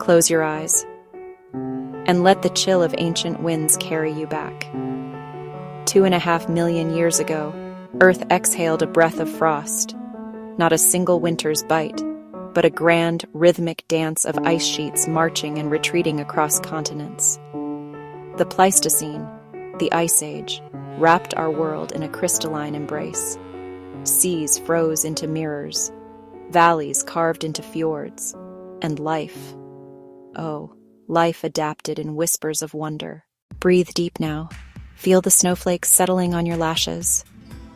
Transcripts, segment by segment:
Close your eyes and let the chill of ancient winds carry you back. 2.5 million years ago, Earth exhaled a breath of frost, not a single winter's bite, but a grand, rhythmic dance of ice sheets marching and retreating across continents. The Pleistocene, the Ice Age, wrapped our world in a crystalline embrace. Seas froze into mirrors, valleys carved into fjords, and life, life adapted in whispers of wonder. Breathe deep now. Feel the snowflakes settling on your lashes.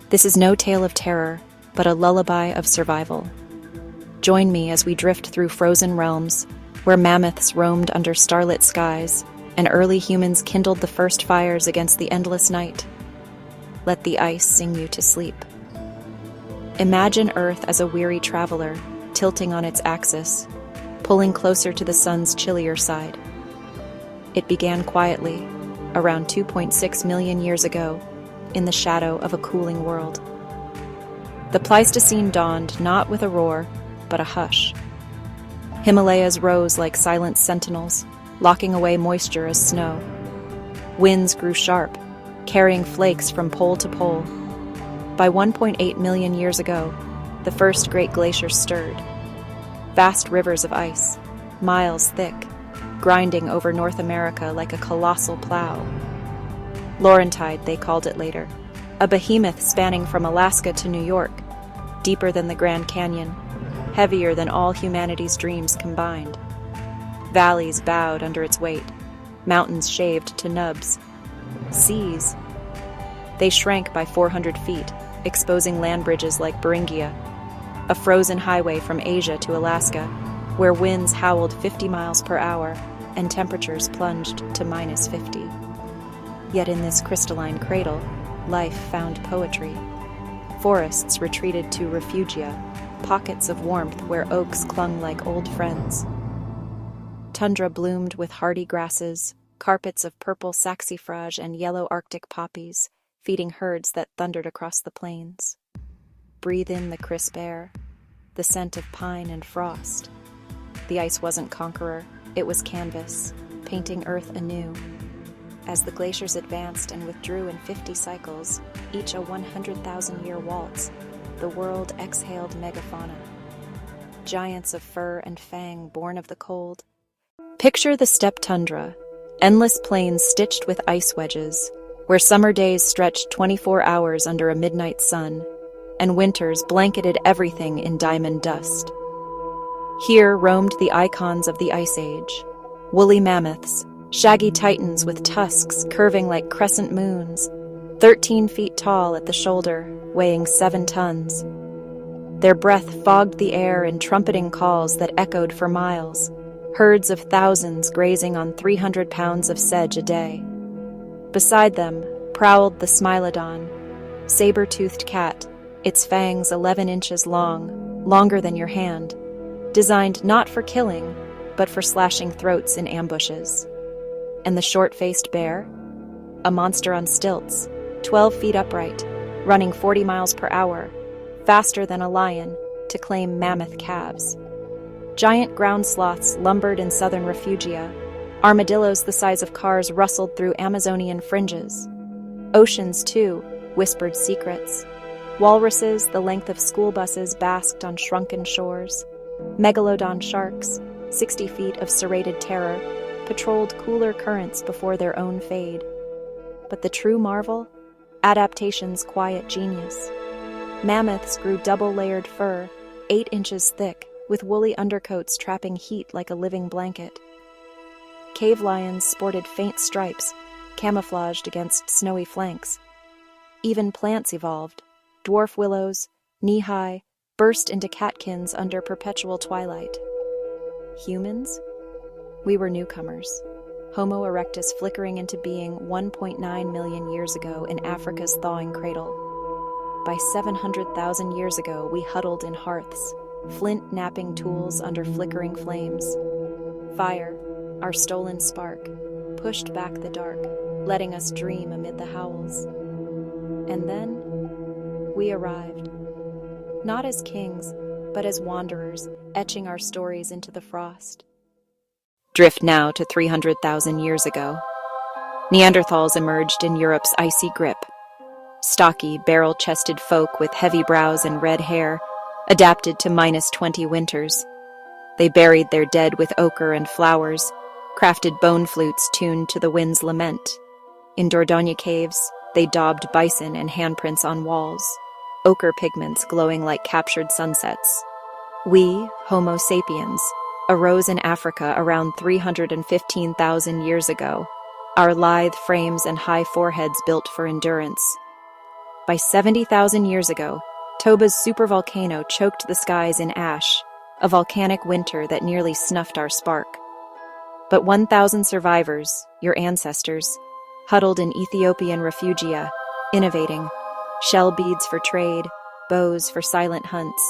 This is no tale of terror, but a lullaby of survival. Join me as we drift through frozen realms, where mammoths roamed under starlit skies, and early humans kindled the first fires against the endless night. Let the ice sing you to sleep. Imagine Earth as a weary traveler, tilting on its axis, pulling closer to the sun's chillier side. It began quietly, around 2.6 million years ago, in the shadow of a cooling world. The Pleistocene dawned not with a roar, but a hush. Himalayas rose like silent sentinels, locking away moisture as snow. Winds grew sharp, carrying flakes from pole to pole. By 1.8 million years ago, the first great glaciers stirred. Vast rivers of ice, miles thick, grinding over North America like a colossal plow. Laurentide, they called it later, a behemoth spanning from Alaska to New York, deeper than the Grand Canyon, heavier than all humanity's dreams combined. Valleys bowed under its weight, mountains shaved to nubs. Seas, they shrank by 400 feet, exposing land bridges like Beringia, a frozen highway from Asia to Alaska, where winds howled 50 miles per hour and temperatures plunged to -50. Yet in this crystalline cradle, life found poetry. Forests retreated to refugia, pockets of warmth where oaks clung like old friends. Tundra bloomed with hardy grasses, carpets of purple saxifrage and yellow Arctic poppies, feeding herds that thundered across the plains. Breathe in the crisp air, the scent of pine and frost. The ice wasn't conqueror, it was canvas, painting Earth anew. As the glaciers advanced and withdrew in 50 cycles, each a 100,000-year waltz, the world exhaled megafauna. Giants of fur and fang born of the cold. Picture the steppe tundra, endless plains stitched with ice wedges, where summer days stretched 24 hours under a midnight sun, and winters blanketed everything in diamond dust. Here roamed the icons of the Ice Age, woolly mammoths, shaggy titans with tusks curving like crescent moons, 13 feet tall at the shoulder, weighing 7 tons. Their breath fogged the air in trumpeting calls that echoed for miles, herds of thousands grazing on 300 pounds of sedge a day. Beside them prowled the Smilodon, saber-toothed cat, its fangs 11 inches long, longer than your hand, designed not for killing, but for slashing throats in ambushes. And the short-faced bear, a monster on stilts, 12 feet upright, running 40 miles per hour, faster than a lion, to claim mammoth calves. Giant ground sloths lumbered in southern refugia. Armadillos the size of cars rustled through Amazonian fringes. Oceans, too, whispered secrets. Walruses the length of school buses basked on shrunken shores. Megalodon sharks, 60 feet of serrated terror, patrolled cooler currents before their own fade. But the true marvel? Adaptation's quiet genius. Mammoths grew double-layered fur, 8 inches thick, with woolly undercoats trapping heat like a living blanket. Cave lions sported faint stripes, camouflaged against snowy flanks. Even plants evolved. Dwarf willows, knee-high, burst into catkins under perpetual twilight. Humans? We were newcomers. Homo erectus flickering into being 1.9 million years ago in Africa's thawing cradle. By 700,000 years ago, we huddled in hearths, flint napping tools under flickering flames. Fire, our stolen spark, pushed back the dark, letting us dream amid the howls. And then, we arrived. Not as kings, but as wanderers, etching our stories into the frost. Drift now to 300,000 years ago. Neanderthals emerged in Europe's icy grip. Stocky, barrel-chested folk with heavy brows and red hair, adapted to -20 winters. They buried their dead with ochre and flowers, crafted bone flutes tuned to the wind's lament. In Dordogne caves, they daubed bison and handprints on walls, ochre pigments glowing like captured sunsets. We, Homo sapiens, arose in Africa around 315,000 years ago, our lithe frames and high foreheads built for endurance. By 70,000 years ago, Toba's supervolcano choked the skies in ash, a volcanic winter that nearly snuffed our spark. But 1,000 survivors, your ancestors, huddled in Ethiopian refugia, innovating, shell beads for trade, bows for silent hunts.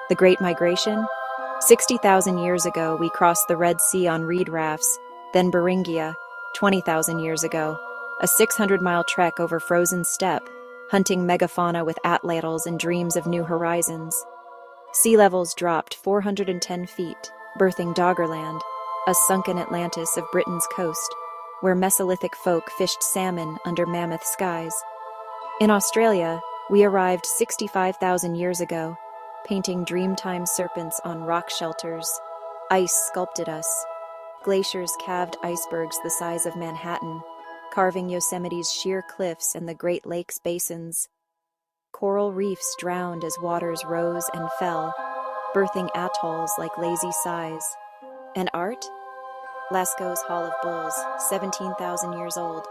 The Great Migration? 60,000 years ago, we crossed the Red Sea on reed rafts, then Beringia, 20,000 years ago, a 600-mile trek over frozen steppe, hunting megafauna with atlatls and dreams of new horizons. Sea levels dropped 410 feet, birthing Doggerland, a sunken Atlantis of Britain's coast, where Mesolithic folk fished salmon under mammoth skies. In Australia, we arrived 65,000 years ago, painting dreamtime serpents on rock shelters. Ice sculpted us. Glaciers calved icebergs the size of Manhattan, carving Yosemite's sheer cliffs and the Great Lakes basins. Coral reefs drowned as waters rose and fell, birthing atolls like lazy sighs. And art? Lascaux's Hall of Bulls, 17,000 years old,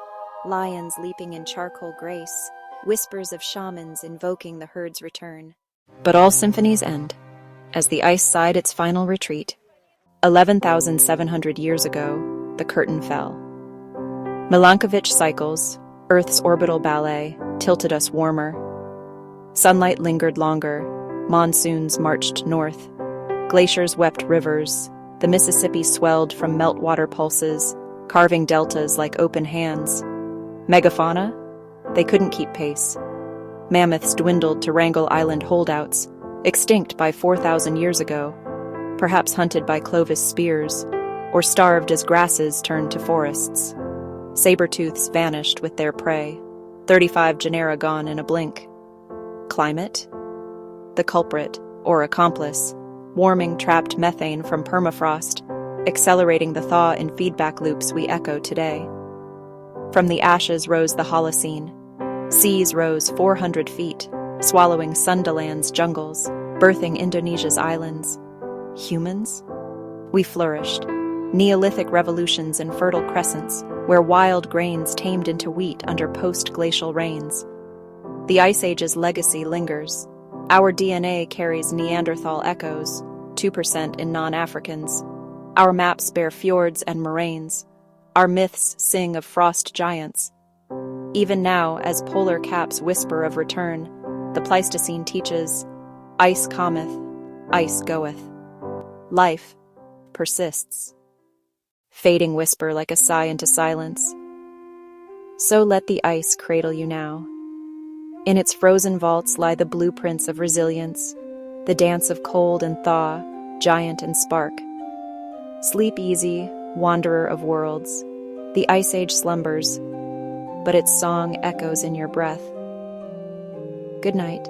lions leaping in charcoal grace, whispers of shamans invoking the herd's return. But all symphonies end, as the ice sighed its final retreat. 11,700 years ago, the curtain fell. Milankovitch cycles, Earth's orbital ballet, tilted us warmer. Sunlight lingered longer, monsoons marched north. Glaciers wept rivers, the Mississippi swelled from meltwater pulses, carving deltas like open hands. Megafauna? They couldn't keep pace. Mammoths dwindled to Wrangel Island holdouts, extinct by 4,000 years ago, perhaps hunted by Clovis spears, or starved as grasses turned to forests. Saber-tooths vanished with their prey, 35 genera gone in a blink. Climate? The culprit, or accomplice, warming trapped methane from permafrost, accelerating the thaw in feedback loops we echo today. From the ashes rose the Holocene. Seas rose 400 feet, swallowing Sundaland's jungles, birthing Indonesia's islands. Humans? We flourished. Neolithic revolutions and fertile crescents, where wild grains tamed into wheat under post-glacial rains. The Ice Age's legacy lingers. Our DNA carries Neanderthal echoes, 2% in non-Africans. Our maps bear fjords and moraines. Our myths sing of frost giants. Even now, as polar caps whisper of return, the Pleistocene teaches, ice cometh, ice goeth. Life persists. Fading whisper like a sigh into silence. So let the ice cradle you now. In its frozen vaults lie the blueprints of resilience, the dance of cold and thaw, giant and spark. Sleep easy, wanderer of worlds. The Ice Age slumbers, but its song echoes in your breath. Good night.